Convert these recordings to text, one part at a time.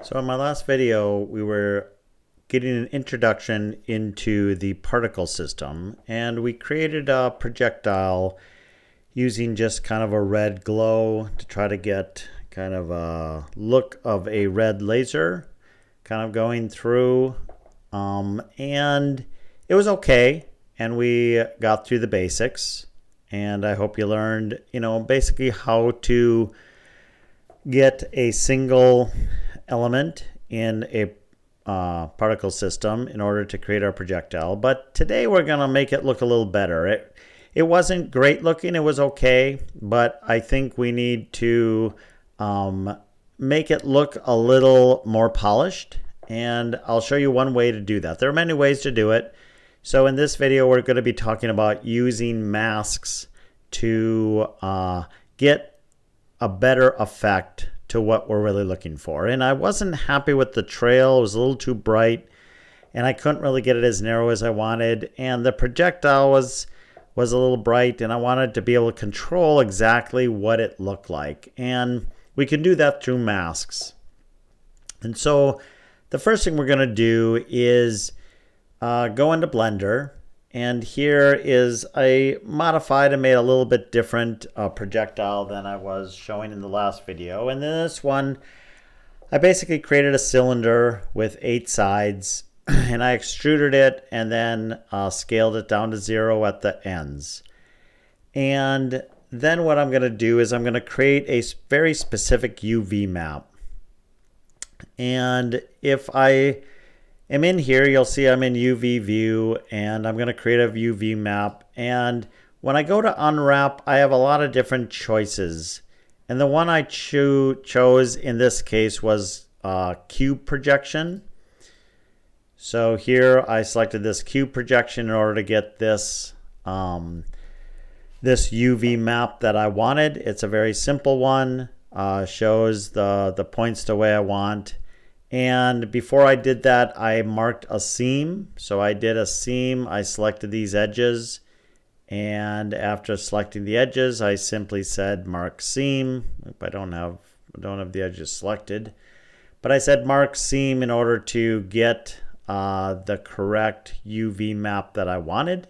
So in my last video, we were getting an introduction into the particle system, and we created a projectile using just kind of a red glow to try to get kind of a look of a red laser kind of going through. And it was okay, and we got through the basics. And I hope you learned, basically how to get a single element in a particle system in order to create our projectile. But today we're going to make it look a little better. It wasn't great looking. It was okay, but I think we need to make it look a little more polished. And I'll show you one way to do that. There are many ways to do it. So in this video, we're going to be talking about using masks to get a better effect to what we're really looking for. And I wasn't happy with the trail. It was a little too bright, and I couldn't really get it as narrow as I wanted. And the projectile was a little bright, and I wanted to be able to control exactly what it looked like. And we can do that through masks. And so the first thing we're going to do is go into Blender. And here is a modified and made a little bit different projectile than I was showing in the last video. And then this one, I basically created a cylinder with 8 sides, and I extruded it and then scaled it down to 0 at the ends. And then what I'm going to do is I'm going to create a very specific UV map. And if I am in here, you'll see I'm in UV view, and I'm going to create a UV map. And when I go to unwrap, I have a lot of different choices. And the one I chose in this case was cube projection. So here I selected this cube projection in order to get this this UV map that I wanted. It's a very simple one. Shows the points the way I want. And before I did that, I marked a seam. So I did a seam. I selected these edges. And after selecting the edges, I simply said mark seam. I don't have the edges selected. But I said mark seam in order to get the correct UV map that I wanted.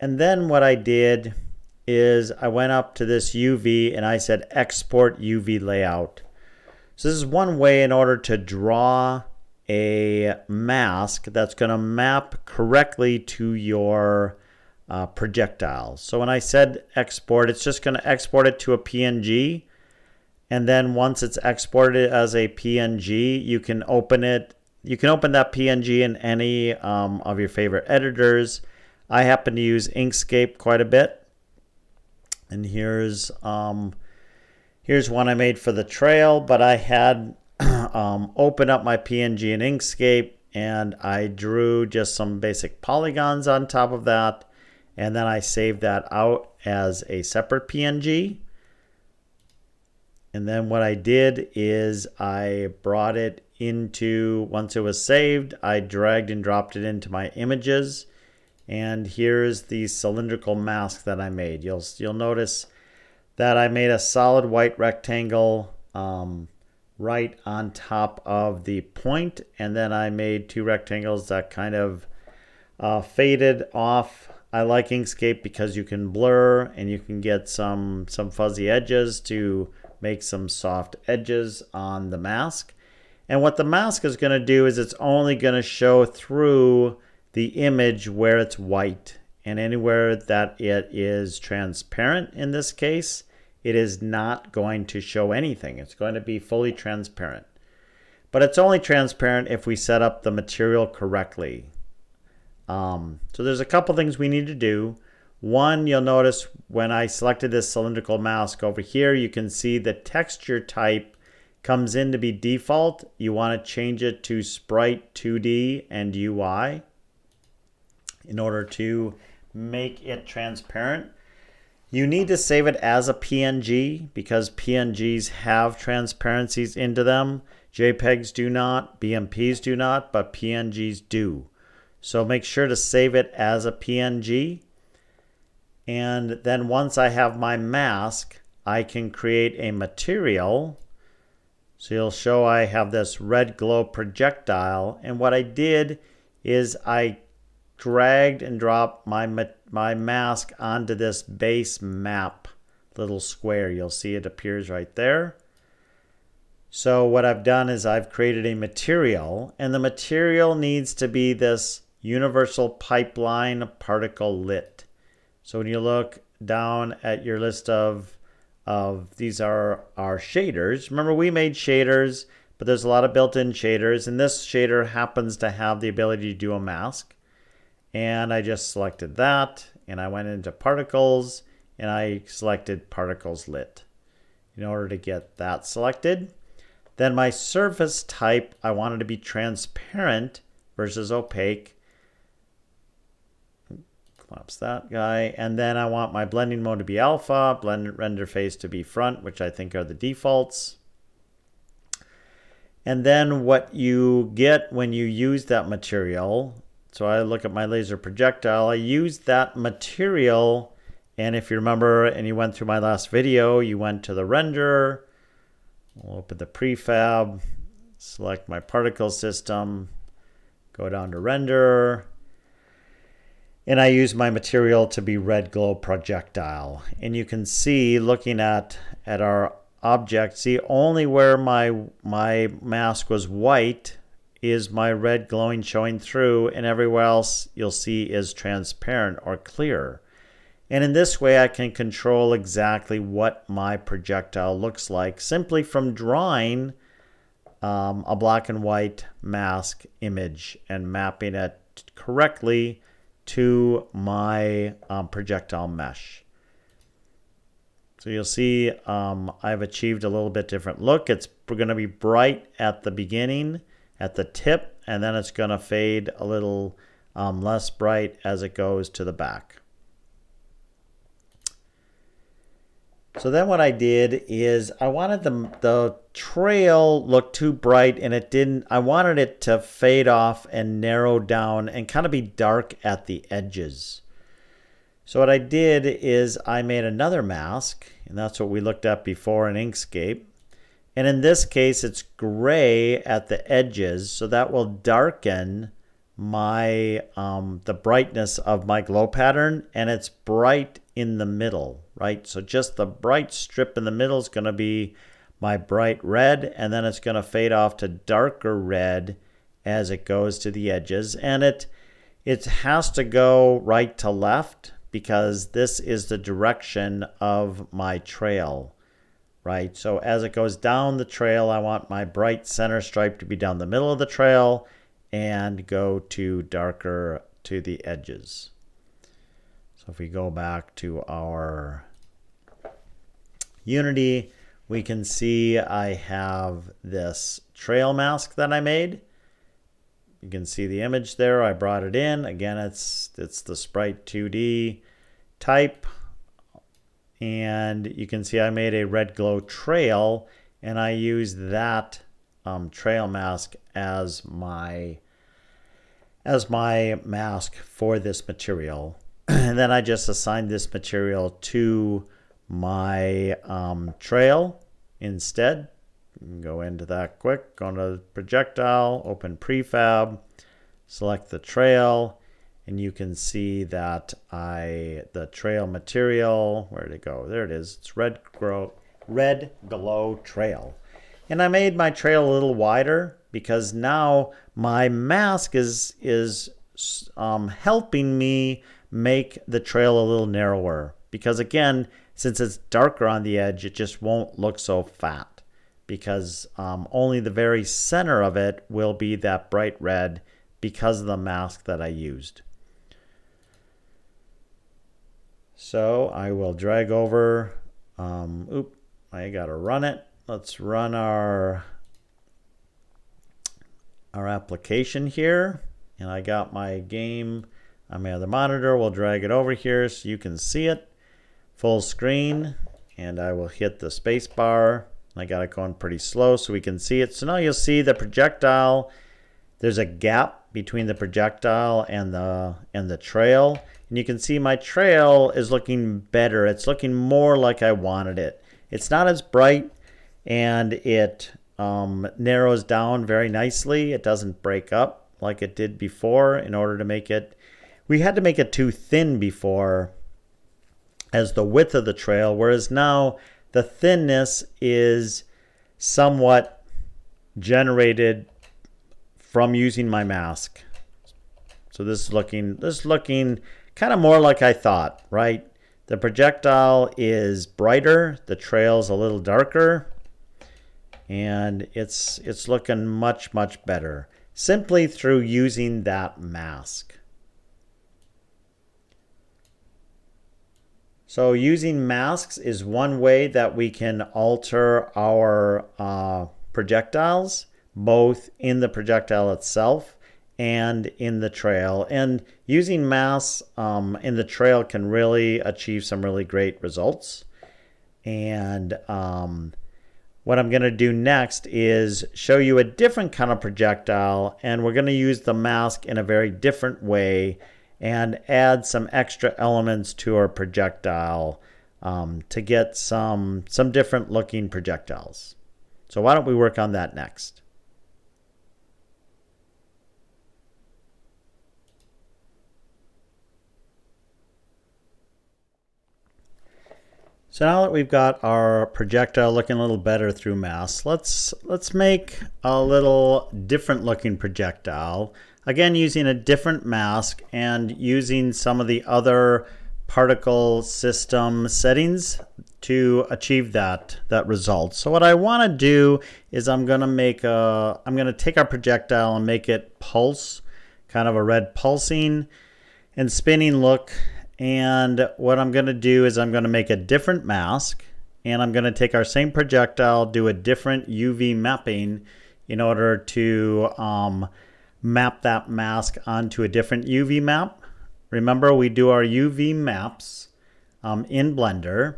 And then what I did is I went up to this UV and I said export UV layout. So this is one way in order to draw a mask that's going to map correctly to your projectile. So when I said export, it's just going to export it to a PNG. And then once it's exported as a PNG, you can open it. You can open that PNG in any of your favorite editors. I happen to use Inkscape quite a bit. And here's one I made for the trail, but I had opened up my PNG in Inkscape, and I drew just some basic polygons on top of that, and then I saved that out as a separate PNG. And then what I did is I brought it into, once it was saved, I dragged and dropped it into my images, and here's the cylindrical mask that I made. You'll notice that I made a solid white rectangle right on top of the point, and then I made 2 rectangles that kind of faded off. I like Inkscape because you can blur and you can get some fuzzy edges to make some soft edges on the mask. And what the mask is going to do is it's only going to show through the image where it's white. And anywhere that it is transparent, in this case, it is not going to show anything. It's going to be fully transparent. But it's only transparent if we set up the material correctly. So there's a couple things we need to do. One, you'll notice when I selected this cylindrical mask over here, you can see the texture type comes in to be default. You want to change it to Sprite 2D and UI in order to make it transparent. You need to save it as a PNG because PNGs have transparencies into them. JPEGs do not, BMPs do not, but PNGs do. So make sure to save it as a PNG. And then once I have my mask, I can create a material. So you'll show I have this red glow projectile, and what I did is I dragged and dropped my mask onto this base map little square. You'll see it appears right there. So what I've done is I've created a material, and the material needs to be this universal pipeline particle lit. So when you look down at your list of these are our shaders. Remember, we made shaders, but there's a lot of built-in shaders, and this shader happens to have the ability to do a mask. And I just selected that, and I went into particles, and I selected particles lit in order to get that selected. Then my surface type, I wanted to be transparent versus opaque. Collapse that guy. And then I want my blending mode to be alpha, blend render face to be front, which I think are the defaults. And then what you get when you use that material, so I look at my laser projectile, I use that material, and if you remember and you went through my last video, you went to the render, we'll open the prefab, select my particle system, go down to render, and I use my material to be red glow projectile. And you can see, looking at our object, see only where my mask was white is my red glowing showing through, and everywhere else you'll see is transparent or clear. And in this way I can control exactly what my projectile looks like simply from drawing a black and white mask image and mapping it correctly to my projectile mesh. So you'll see I've achieved a little bit different look. It's going to be bright at the beginning, at the tip, and then it's going to fade a little less bright as it goes to the back. So then what I did is I wanted the trail look too bright, and it didn't. I wanted it to fade off and narrow down and kind of be dark at the edges. So what I did is I made another mask, and that's what we looked at before in Inkscape. And in this case, it's gray at the edges, so that will darken my the brightness of my glow pattern, and it's bright in the middle, right? So just the bright strip in the middle is going to be my bright red, and then it's going to fade off to darker red as it goes to the edges. And it has to go right to left because this is the direction of my trail, right? So as it goes down the trail, I want my bright center stripe to be down the middle of the trail and go to darker to the edges. So if we go back to our Unity, we can see I have this trail mask that I made. You can see the image there. I brought it in. Again, it's the Sprite 2D type. And you can see I made a red glow trail, and I used that trail mask as my mask for this material. And then I just assigned this material to my trail instead. Go into that quick, go into projectile, open prefab, select the trail, and you can see that the trail material, where did it go? There it is. It's red glow trail. And I made my trail a little wider because now my mask is helping me make the trail a little narrower. Because again, since it's darker on the edge, it just won't look so fat. Because only the very center of it will be that bright red because of the mask that I used. So I will drag over. I gotta run it. Let's run our application here. And I got my game on my other monitor. We'll drag it over here so you can see it full screen. And I will hit the space bar. I got it going pretty slow so we can see it. So now you'll see the projectile. There's a gap between the projectile and the trail. And you can see my trail is looking better. It's looking more like I wanted it. It's not as bright, and it narrows down very nicely. It doesn't break up like it did before. In order to make it, we had to make it too thin before as the width of the trail, whereas now the thinness is somewhat generated from using my mask. So this is looking kind of more like I thought, right? The projectile is brighter, the trail's a little darker, and it's looking much better simply through using that mask. So using masks is one way that we can alter our projectiles, both in the projectile itself and in the trail. And using masks in the trail can really achieve some really great results. And what I'm going to do next is show you a different kind of projectile, and we're going to use the mask in a very different way and add some extra elements to our projectile to get some different looking projectiles. So why don't we work on that next? So now that we've got our projectile looking a little better through masks, let's make a little different looking projectile. Again, using a different mask and using some of the other particle system settings to achieve that result. So what I want to do is I'm going to take our projectile and make it pulse, kind of a red pulsing and spinning look. And what I'm going to do is I'm going to make a different mask, and I'm going to take our same projectile, do a different UV mapping in order to map that mask onto a different UV map. Remember, we do our UV maps in Blender,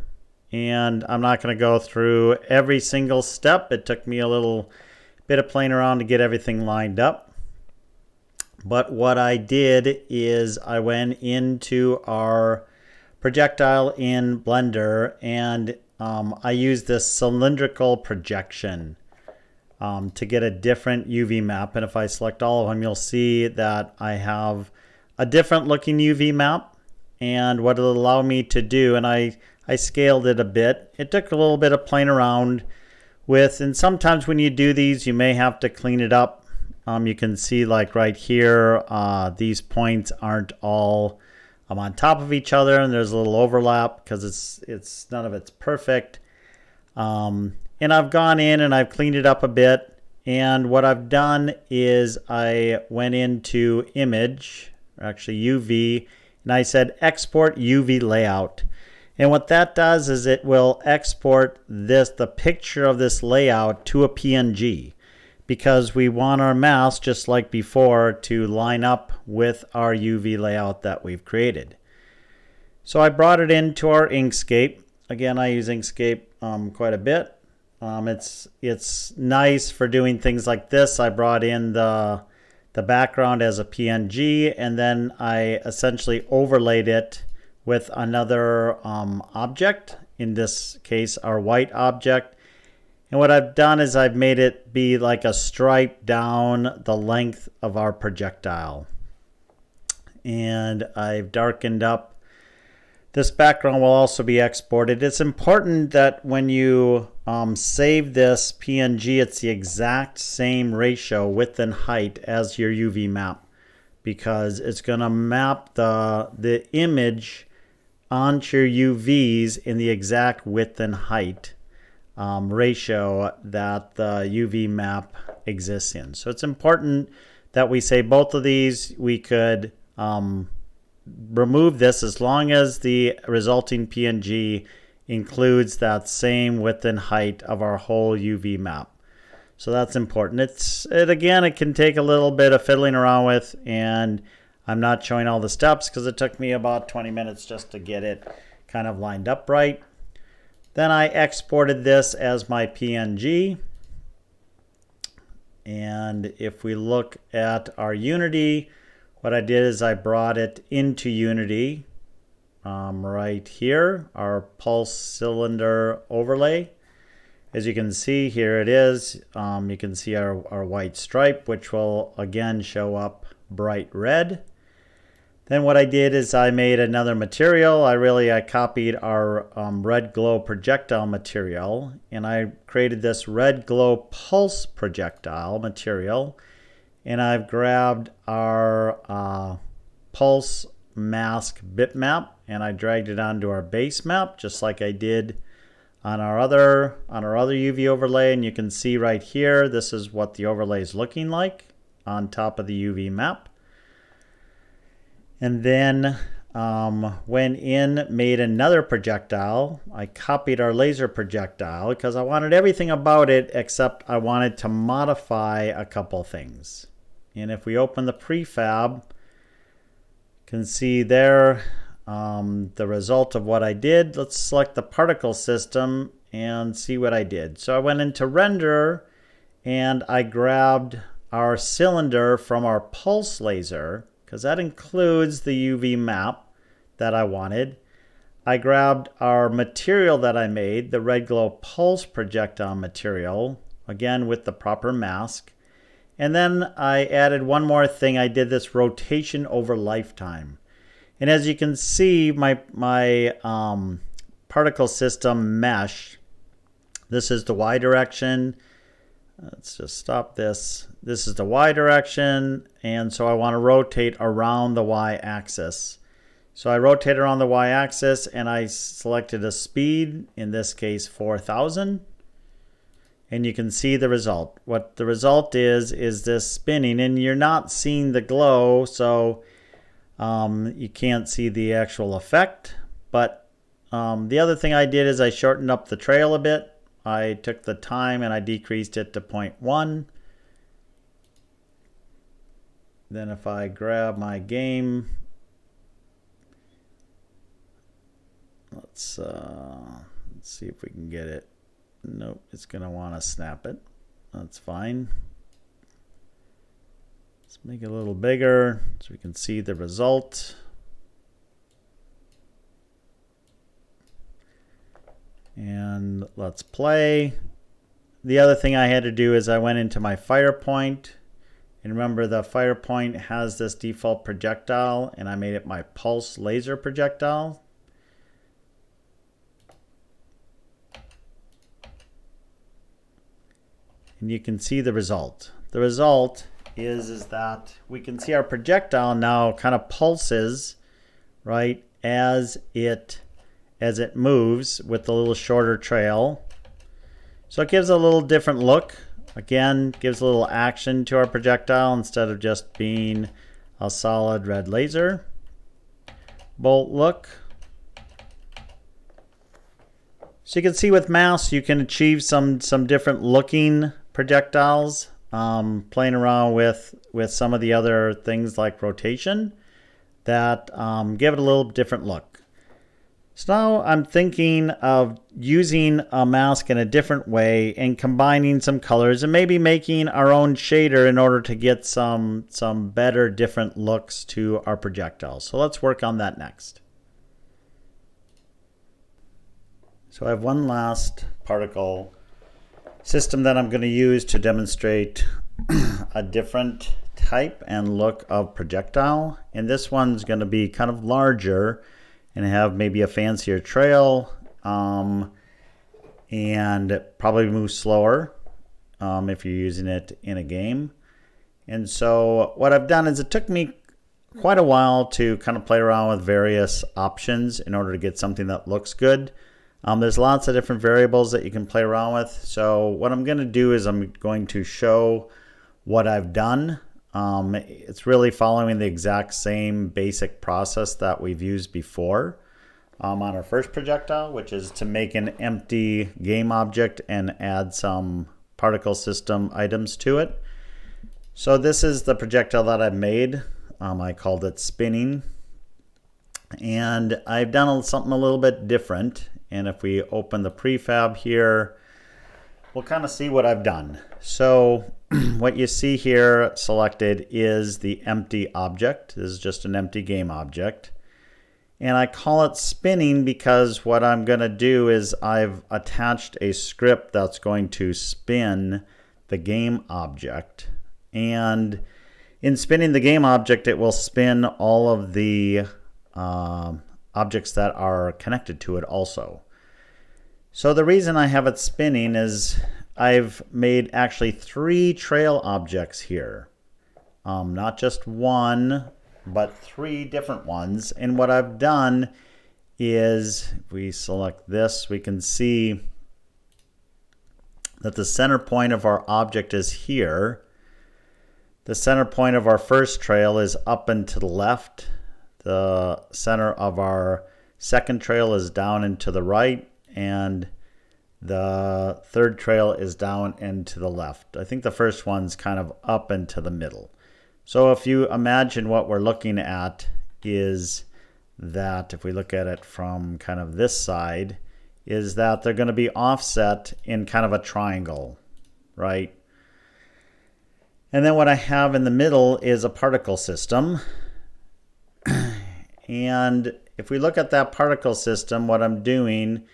and I'm not going to go through every single step. It took me a little bit of playing around to get everything lined up. But what I did is I went into our projectile in Blender, and I used this cylindrical projection to get a different UV map. And if I select all of them, you'll see that I have a different looking UV map. And what it'll allow me to do, and I scaled it a bit. It took a little bit of playing around with, and sometimes when you do these, you may have to clean it up. You can see like right here, these points aren't all on top of each other, and there's a little overlap because it's none of it's perfect. And I've gone in and I've cleaned it up a bit. And what I've done is I went into image, or actually UV, and I said export UV layout. And what that does is it will export the picture of this layout to a PNG, because we want our mouse, just like before, to line up with our UV layout that we've created. So I brought it into our Inkscape. Again, I use Inkscape quite a bit. It's nice for doing things like this. I brought in the background as a PNG, and then I essentially overlaid it with another object, in this case our white object. And what I've done is I've made it be like a stripe down the length of our projectile. And I've darkened up. This background will also be exported. It's important that when you save this PNG, it's the exact same ratio, width and height, as your UV map, because it's going to map the image onto your UVs in the exact width and height ratio that the UV map exists in. So it's important that we say both of these. We could remove this as long as the resulting PNG includes that same width and height of our whole UV map. So that's important. It can take a little bit of fiddling around with, and I'm not showing all the steps because it took me about 20 minutes just to get it kind of lined up right. Then I exported this as my PNG. And if we look at our Unity, what I did is I brought it into Unity right here, our pulse cylinder overlay. As you can see, here it is. You can see our white stripe, which will again show up bright red. Then what I did is I made another material. I copied our red glow projectile material, and I created this red glow pulse projectile material. And I've grabbed our pulse mask bitmap, and I dragged it onto our base map, just like I did on our other UV overlay. And you can see right here, this is what the overlay is looking like on top of the UV map. And then went in, made another projectile. I copied our laser projectile because I wanted everything about it except I wanted to modify a couple things. And if we open the prefab, you can see there the result of what I did. Let's select the particle system and see what I did. So I went into render and I grabbed our cylinder from our pulse laser, because that includes the UV map that I wanted. I grabbed our material that I made, the red glow pulse projectile material, again with the proper mask. And then I added one more thing. I did this rotation over lifetime. And as you can see, my particle system mesh, this is the Y direction. Let's just stop this. This is the Y direction, and so I want to rotate around the Y axis. So I rotate around the Y axis and I selected a speed, in this case 4,000. And you can see the result. What the result is this spinning, and you're not seeing the glow, so you can't see the actual effect. But the other thing I did is I shortened up the trail a bit. I took the time and I decreased it to 0.1. Then if I grab my game, let's see if we can get it. Nope, it's going to want to snap it. That's fine. Let's make it a little bigger so we can see the result. And let's play. The other thing I had to do is I went into my fire point. And remember, the fire point has this default projectile, and I made it my pulse laser projectile. And you can see the result. The result is that we can see our projectile now kind of pulses, right, as it moves with a little shorter trail. So it gives a little different look. Again, gives a little action to our projectile instead of just being a solid red laser. Bolt look. So you can see with mass you can achieve some different looking projectiles, playing around with some of the other things like rotation that give it a little different look. So now I'm thinking of using a mask in a different way and combining some colors and maybe making our own shader in order to get some better different looks to our projectiles. So let's work on that next. So I have one last particle system that I'm going to use to demonstrate a different type and look of projectile. And this one's going to be kind of larger and have maybe a fancier trail and probably move slower if you're using it in a game. And so what I've done is it took me quite a while to kind of play around with various options in order to get something that looks good. There's lots of different variables that you can play around with. So what I'm going to do is I'm going to show what I've done. It's really following the exact same basic process that we've used before on our first projectile, which is to make an empty game object and add some particle system items to it. So this is the projectile that I've made. I called it spinning. And I've done something a little bit different. And if we open the prefab here, we'll kind of see what I've done. So what you see here selected is the empty object. This is just an empty game object. And I call it spinning because what I'm going to do is I've attached a script that's going to spin the game object. And in spinning the game object, it will spin all of the objects that are connected to it also. So the reason I have it spinning is I've made actually 3 trail objects here. Not just one, but 3 different ones. And what I've done is, if we select this, we can see that the center point of our object is here. The center point of our first trail is up and to the left. The center of our second trail is down and to the right. And the third trail is down and to the left. I think the first one's kind of up and to the middle. So if you imagine what we're looking at is that, if we look at it from kind of this side, is that they're going to be offset in kind of a triangle, right? And then what I have in the middle is a particle system. And if we look at that particle system, what I'm doing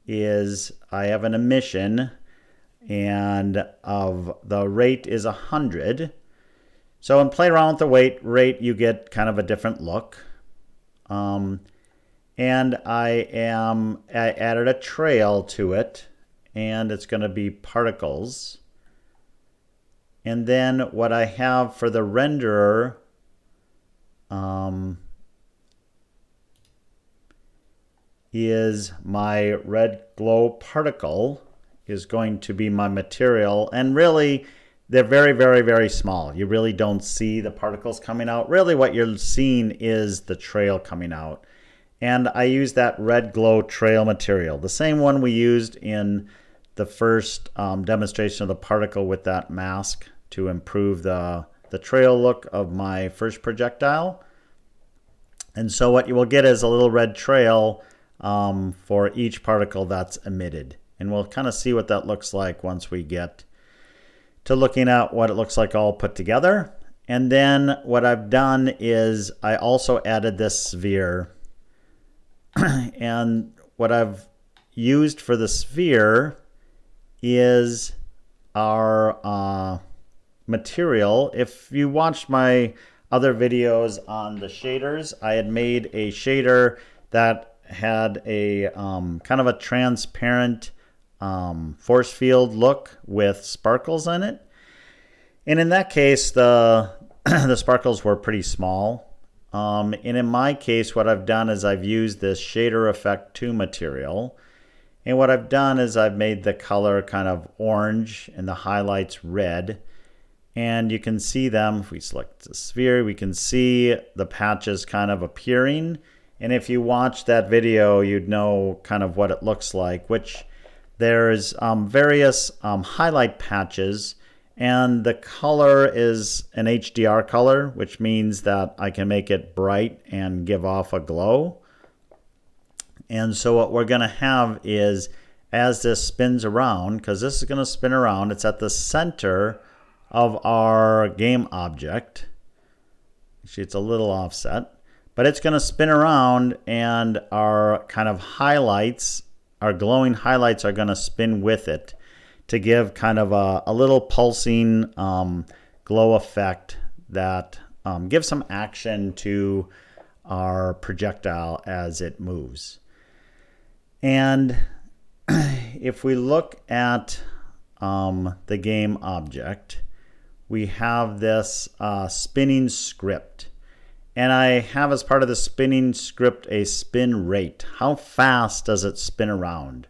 is I have an emission, and of the rate is 100. So when play around with the rate, you get kind of a different look. And I added a trail to it, and it's going to be particles. And then what I have for the renderer is my red glow particle is going to be my material. And really, they're very, very, very small. You really don't see the particles coming out. Really what you're seeing is the trail coming out. And I use that red glow trail material, the same one we used in the first demonstration of the particle with that mask to improve the trail look of my first projectile. And so what you will get is a little red trail for each particle that's emitted. And we'll kind of see what that looks like once we get to looking at what it looks like all put together. And then what I've done is I also added this sphere. And what I've used for the sphere is our material. If you watched my other videos on the shaders, I had made a shader that had a kind of a transparent force field look with sparkles in it. And in that case, the sparkles were pretty small. And in my case, what I've done is I've used this Shader Effect 2 material. And what I've done is I've made the color kind of orange and the highlights red. And you can see them. If we select the sphere, we can see the patches kind of appearing. And if you watch that video, you'd know kind of what it looks like, which there's various highlight patches, and the color is an HDR color, which means that I can make it bright and give off a glow. And so what we're going to have is, as this spins around, because this is going to spin around, it's at the center of our game object. Actually, it's a little offset, but it's going to spin around, and our kind of highlights, our glowing highlights, are going to spin with it to give kind of a little pulsing glow effect that gives some action to our projectile as it moves. And if we look at the game object, we have this spinning script. And I have, as part of the spinning script, a spin rate. How fast does it spin around?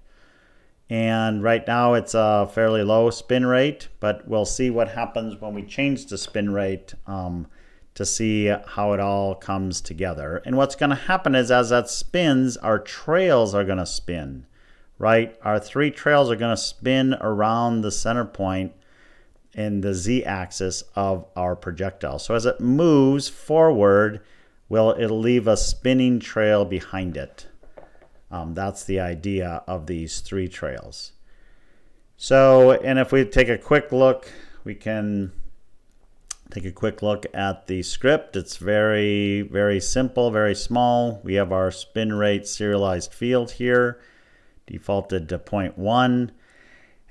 And right now it's a fairly low spin rate, but we'll see what happens when we change the spin rate to see how it all comes together. And what's going to happen is, as that spins, our trails are going to spin, right? Our 3 trails are going to spin around the center point in the z-axis of our projectile. So as it moves forward, it'll leave a spinning trail behind it. That's the idea of these 3 trails. So, and if we take a quick look, we can Take a quick look at the script. It's very, very simple, very small. We have our spin rate serialized field here, defaulted to 0.1.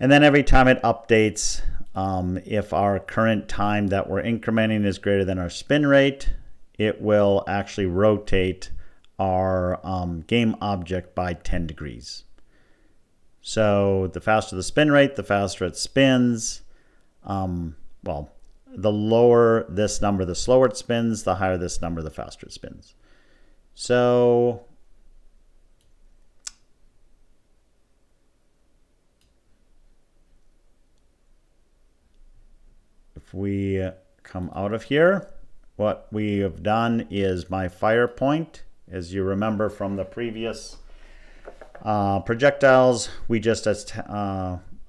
And then every time it updates, if our current time that we're incrementing is greater than our spin rate, it will actually rotate our game object by 10 degrees. So the faster the spin rate, the faster it spins. Well, the lower this number, the slower it spins. The higher this number, the faster it spins. So if we come out of here, what we have done is my fire point. As you remember from the previous projectiles, we just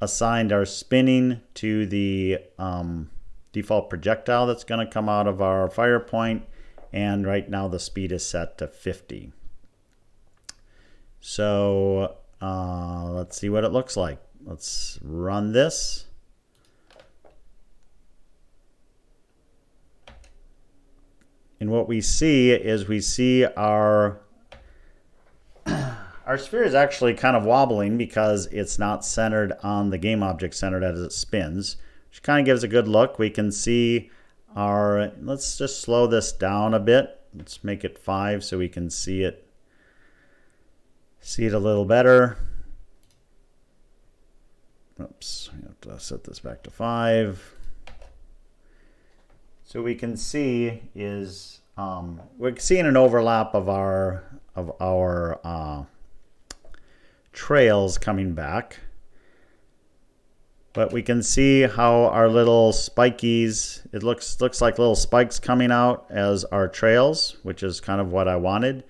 assigned our spinning to the default projectile that's going to come out of our fire point, and right now the speed is set to 50. So let's see what it looks like. Let's run this. And what we see is we see our sphere is actually kind of wobbling because it's not centered on the game object centered as it spins, which kind of gives a good look. We can see our, let's just slow this down a bit. Let's make it 5 so we can see it a little better. Oops, I have to set this back to 5. So we can see is we're seeing an overlap of our trails coming back, but we can see how our little spikies, it looks like little spikes coming out as our trails, which is kind of what I wanted.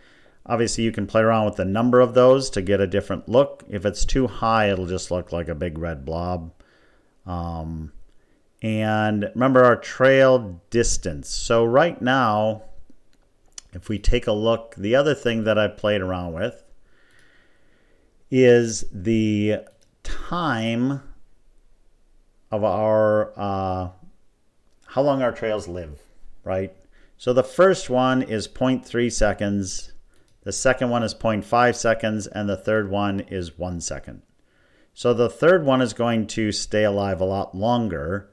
Obviously you can play around with the number of those to get a different look. If it's too high, it'll just look like a big red blob. And remember our trail distance. So right now, if we take a look, the other thing that I played around with is the time of our, how long our trails live, right? So the first one is 0.3 seconds, the second one is 0.5 seconds, and the third one is 1 second. So the third one is going to stay alive a lot longer.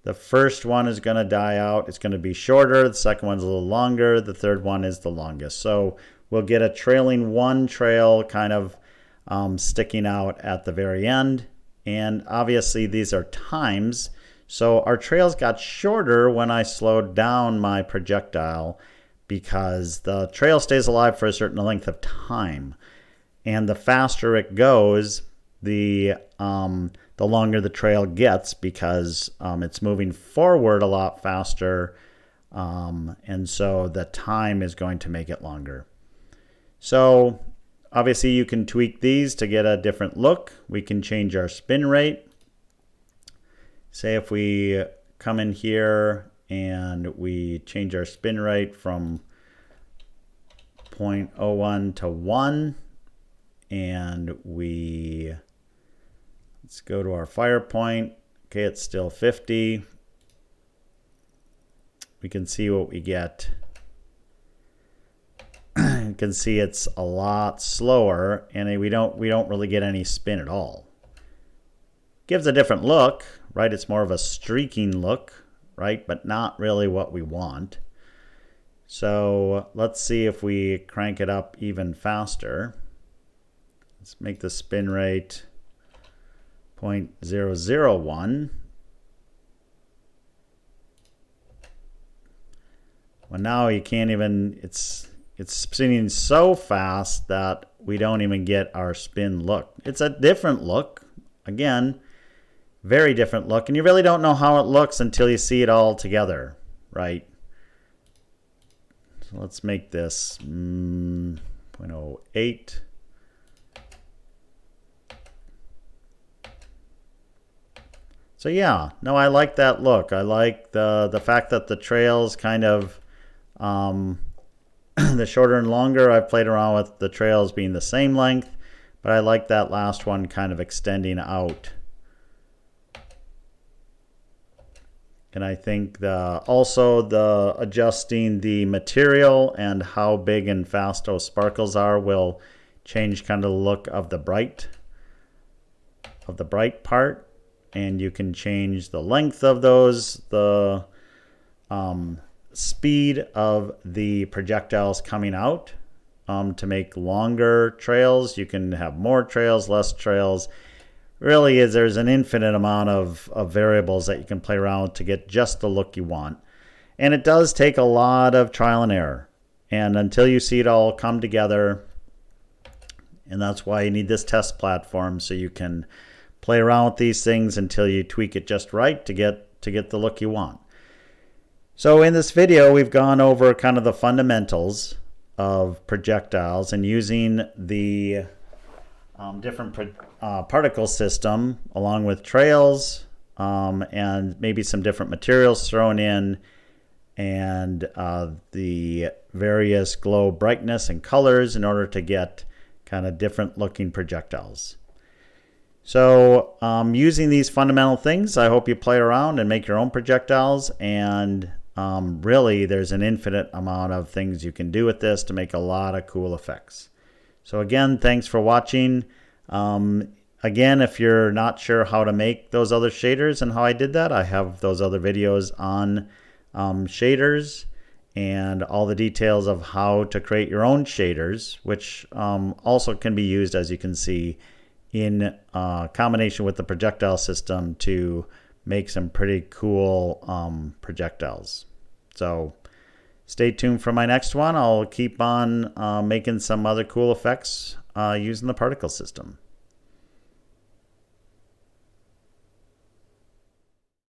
The first one is going to die out. It's going to be shorter. The second one's a little longer. The third one is the longest. So we'll get a trailing one trail kind of sticking out at the very end. And obviously these are times. So our trails got shorter when I slowed down my projectile because the trail stays alive for a certain length of time. And the faster it goes, the longer the trail gets because it's moving forward a lot faster, and so the time is going to make it longer. So obviously you can tweak these to get a different look. We can change our spin rate. Say if we come in here and we change our spin rate from 0.01 to 1, and let's go to our fire point. Okay, it's still 50. We can see what we get. You can see it's a lot slower, and we don't really get any spin at all. Gives a different look, right? It's more of a streaking look, right? But not really what we want. So let's see if we crank it up even faster. Let's make the spin rate 0.001. Well, now you can't even, it's spinning so fast that we don't even get our spin look. It's a different look. Again, very different look. And you really don't know how it looks until you see it all together, right? So let's make this 0.08. So yeah, no, I like that look. I like the fact that the trails kind of, the shorter and longer, I've played around with the trails being the same length, but I like that last one kind of extending out. And I think also the adjusting the material and how big and fast those sparkles are will change kind of the look of the bright part. And you can change the length of those, the speed of the projectiles coming out to make longer trails. You can have more trails, less trails. Really is there's an infinite amount of variables that you can play around with to get just the look you want. And it does take a lot of trial and error. And until you see it all come together, and that's why you need this test platform, so you can play around with these things until you tweak it just right to get the look you want. So in this video, we've gone over kind of the fundamentals of projectiles and using the different particle system along with trails and maybe some different materials thrown in, and the various glow brightness and colors in order to get kind of different looking projectiles. So using these fundamental things, I hope you play around and make your own projectiles. And really, there's an infinite amount of things you can do with this to make a lot of cool effects. So again, thanks for watching. Again, if you're not sure how to make those other shaders and how I did that, I have those other videos on shaders and all the details of how to create your own shaders, which also can be used, as you can see, in combination with the projectile system to make some pretty cool projectiles. So stay tuned for my next one. I'll keep on making some other cool effects using the particle system.